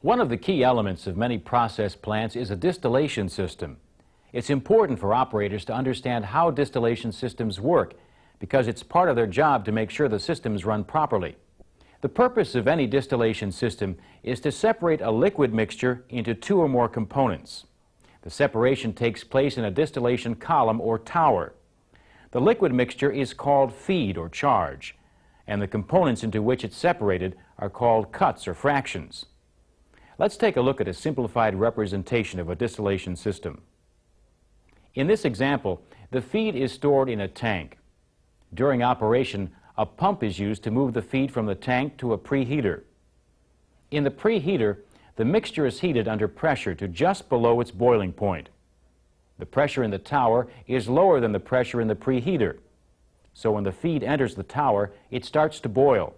One of the key elements of many process plants is a distillation system. It's important for operators to understand how distillation systems work because it's part of their job to make sure the systems run properly. The purpose of any distillation system is to separate a liquid mixture into two or more components. The separation takes place in a distillation column or tower. The liquid mixture is called feed or charge, and the components into which it's separated are called cuts or fractions. Let's take a look at a simplified representation of a distillation system. In this example, the feed is stored in a tank. During operation, a pump is used to move the feed from the tank to a preheater. In the preheater, the mixture is heated under pressure to just below its boiling point. The pressure in the tower is lower than the pressure in the preheater. So when the feed enters the tower, it starts to boil.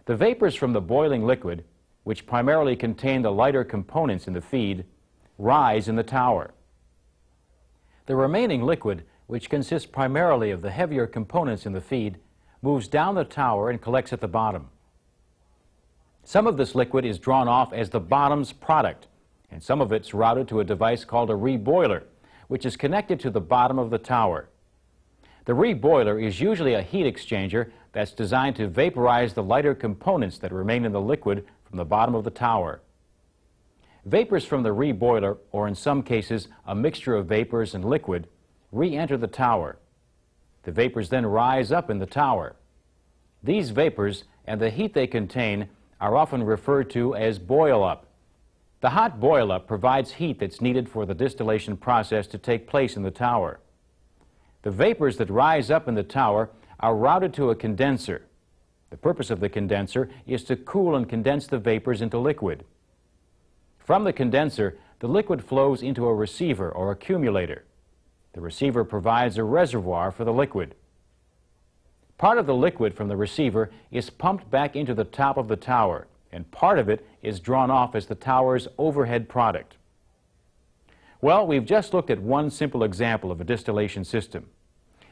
The vapors from the boiling liquid, which primarily contain the lighter components in the feed, rise in the tower. The remaining liquid, which consists primarily of the heavier components in the feed, moves down the tower and collects at the bottom. Some of this liquid is drawn off as the bottom's product, and some of it's routed to a device called a reboiler, which is connected to the bottom of the tower. The reboiler is usually a heat exchanger that's designed to vaporize the lighter components that remain in the liquid from the bottom of the tower. Vapors from the reboiler, or in some cases a mixture of vapors and liquid, re-enter the tower. The vapors then rise up in the tower. These vapors and the heat they contain are often referred to as boil-up. The hot boil-up provides heat that's needed for the distillation process to take place in the tower. The vapors that rise up in the tower are routed to a condenser. The purpose of the condenser is to cool and condense the vapors into liquid. From the condenser, the liquid flows into a receiver or accumulator. The receiver provides a reservoir for the liquid. Part of the liquid from the receiver is pumped back into the top of the tower, and part of it is drawn off as the tower's overhead product. Well, we've just looked at one simple example of a distillation system.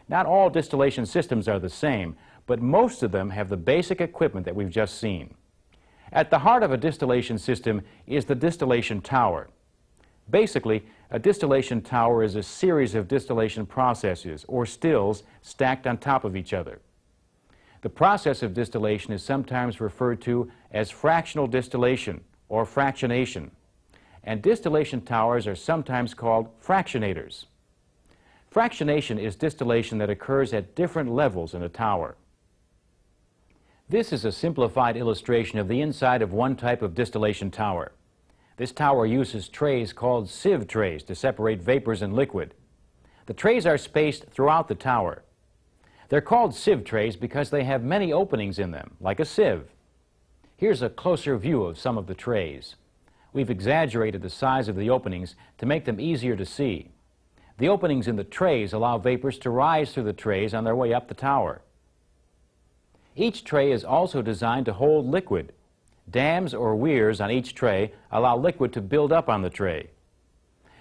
Not all distillation systems are the same, but most of them have the basic equipment that we've just seen. At the heart of a distillation system is the distillation tower. Basically, a distillation tower is a series of distillation processes, or stills, stacked on top of each other. The process of distillation is sometimes referred to as fractional distillation or fractionation, and distillation towers are sometimes called fractionators. Fractionation is distillation that occurs at different levels in a tower. This is a simplified illustration of the inside of one type of distillation tower. This tower uses trays called sieve trays to separate vapors and liquid. The trays are spaced throughout the tower. They're called sieve trays because they have many openings in them, like a sieve. Here's a closer view of some of the trays. We've exaggerated the size of the openings to make them easier to see. The openings in the trays allow vapors to rise through the trays on their way up the tower. Each tray is also designed to hold liquid. Dams or weirs on each tray allow liquid to build up on the tray.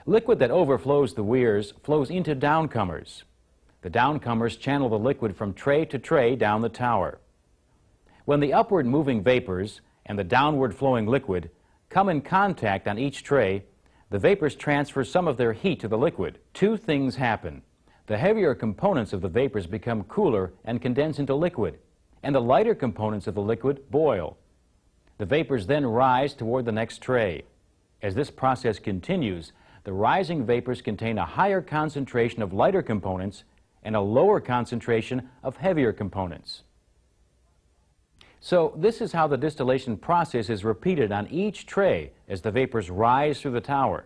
Liquid that overflows the weirs flows into downcomers. The downcomers channel the liquid from tray to tray down the tower. When the upward moving vapors and the downward flowing liquid come in contact on each tray, the vapors transfer some of their heat to the liquid. Two things happen. The heavier components of the vapors become cooler and condense into liquid, and the lighter components of the liquid boil. The vapors then rise toward the next tray. As this process continues, the rising vapors contain a higher concentration of lighter components and a lower concentration of heavier components. So this is how the distillation process is repeated on each tray as the vapors rise through the tower.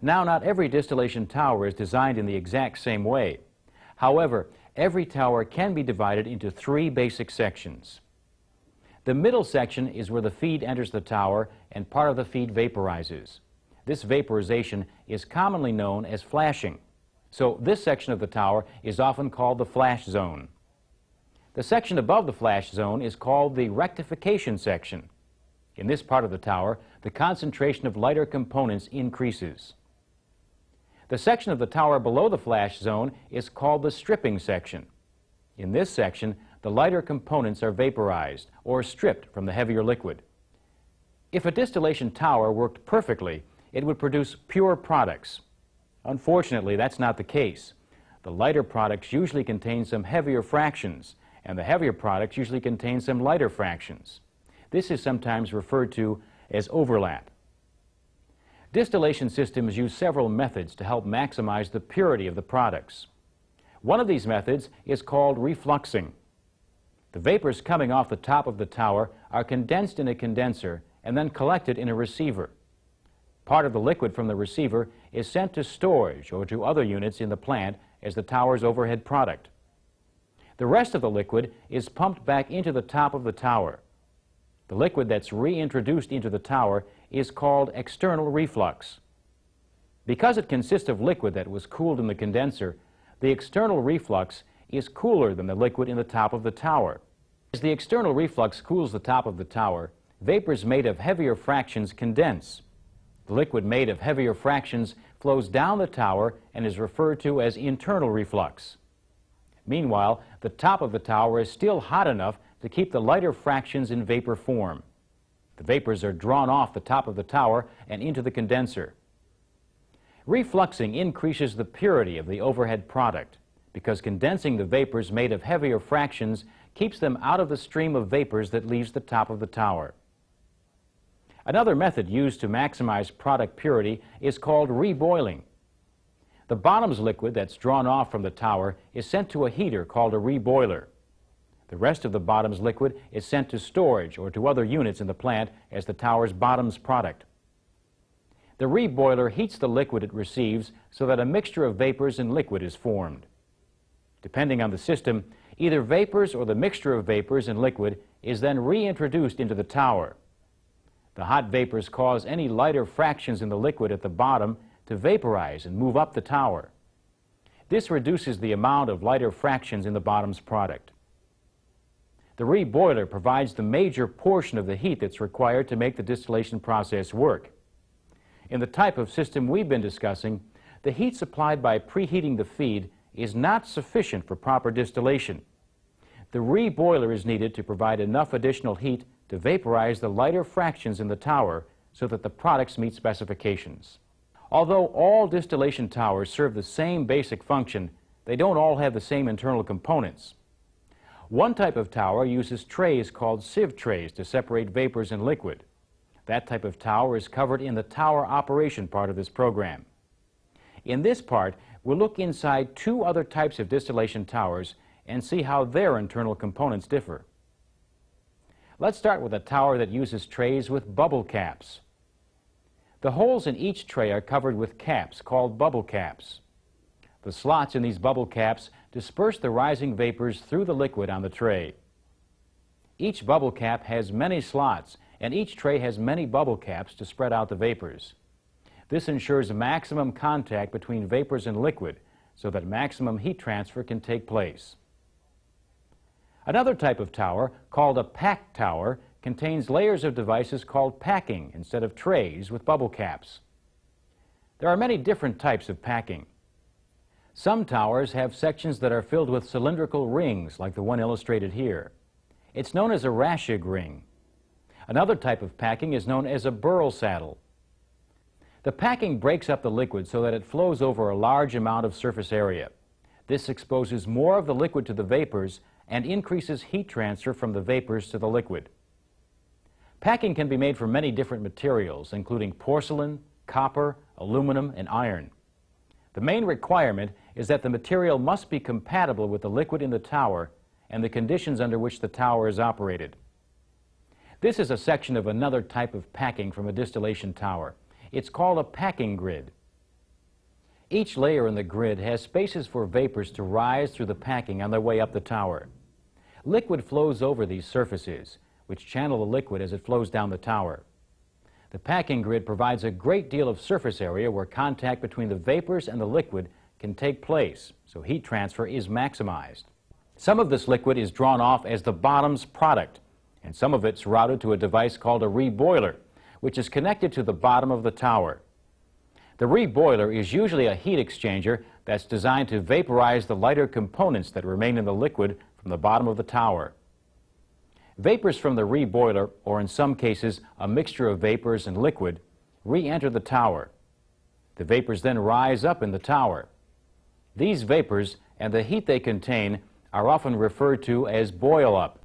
Now, not every distillation tower is designed in the exact same way. However, every tower can be divided into three basic sections. The middle section is where the feed enters the tower and part of the feed vaporizes. This vaporization is commonly known as flashing. So this section of the tower is often called the flash zone. The section above the flash zone is called the rectification section. In this part of the tower, the concentration of lighter components increases. The section of the tower below the flash zone is called the stripping section. In this section, the lighter components are vaporized or stripped from the heavier liquid. If a distillation tower worked perfectly, it would produce pure products. Unfortunately, that's not the case. The lighter products usually contain some heavier fractions, and the heavier products usually contain some lighter fractions. This is sometimes referred to as overlap. Distillation systems use several methods to help maximize the purity of the products. One of these methods is called refluxing. The vapors coming off the top of the tower are condensed in a condenser and then collected in a receiver. Part of the liquid from the receiver is sent to storage or to other units in the plant as the tower's overhead product. The rest of the liquid is pumped back into the top of the tower. The liquid that's reintroduced into the tower is called external reflux. Because it consists of liquid that was cooled in the condenser, the external reflux is cooler than the liquid in the top of the tower. As the external reflux cools the top of the tower, vapors made of heavier fractions condense. The liquid made of heavier fractions flows down the tower and is referred to as internal reflux. Meanwhile, the top of the tower is still hot enough to keep the lighter fractions in vapor form. The vapors are drawn off the top of the tower and into the condenser. Refluxing increases the purity of the overhead product because condensing the vapors made of heavier fractions keeps them out of the stream of vapors that leaves the top of the tower. Another method used to maximize product purity is called reboiling. The bottom's liquid that's drawn off from the tower is sent to a heater called a reboiler. The rest of the bottom's liquid is sent to storage or to other units in the plant as the tower's bottom's product. The reboiler heats the liquid it receives so that a mixture of vapors and liquid is formed. Depending on the system, either vapors or the mixture of vapors and liquid is then reintroduced into the tower. The hot vapors cause any lighter fractions in the liquid at the bottom to vaporize and move up the tower. This reduces the amount of lighter fractions in the bottom's product. The reboiler provides the major portion of the heat that's required to make the distillation process work. In the type of system we've been discussing, the heat supplied by preheating the feed is not sufficient for proper distillation. The reboiler is needed to provide enough additional heat to vaporize the lighter fractions in the tower so that the products meet specifications. Although all distillation towers serve the same basic function, they don't all have the same internal components. One type of tower uses trays called sieve trays to separate vapors and liquid. That type of tower is covered in the tower operation part of this program. In this part, we'll look inside two other types of distillation towers and see how their internal components differ. Let's start with a tower that uses trays with bubble caps. The holes in each tray are covered with caps called bubble caps. The slots in these bubble caps disperse the rising vapors through the liquid on the tray. Each bubble cap has many slots, and each tray has many bubble caps to spread out the vapors. This ensures maximum contact between vapors and liquid so that maximum heat transfer can take place. Another type of tower, called a pack tower, contains layers of devices called packing instead of trays with bubble caps. There are many different types of packing. Some towers have sections that are filled with cylindrical rings like the one illustrated here. It's known as a Raschig ring. Another type of packing is known as a burl saddle. The packing breaks up the liquid so that it flows over a large amount of surface area. This exposes more of the liquid to the vapors and increases heat transfer from the vapors to the liquid. Packing can be made from many different materials, including porcelain, copper, aluminum, and iron. The main requirement is that the material must be compatible with the liquid in the tower and the conditions under which the tower is operated. This is a section of another type of packing from a distillation tower. It's called a packing grid. Each layer in the grid has spaces for vapors to rise through the packing on their way up the tower. Liquid flows over these surfaces, which channel the liquid as it flows down the tower. The packing grid provides a great deal of surface area where contact between the vapors and the liquid can take place, so heat transfer is maximized. Some of this liquid is drawn off as the bottom's product, and some of it's routed to a device called a reboiler, which is connected to the bottom of the tower. The reboiler is usually a heat exchanger that's designed to vaporize the lighter components that remain in the liquid from the bottom of the tower. Vapors from the reboiler, or in some cases a mixture of vapors and liquid, re-enter the tower. The vapors then rise up in the tower. These vapors and the heat they contain are often referred to as boil-up.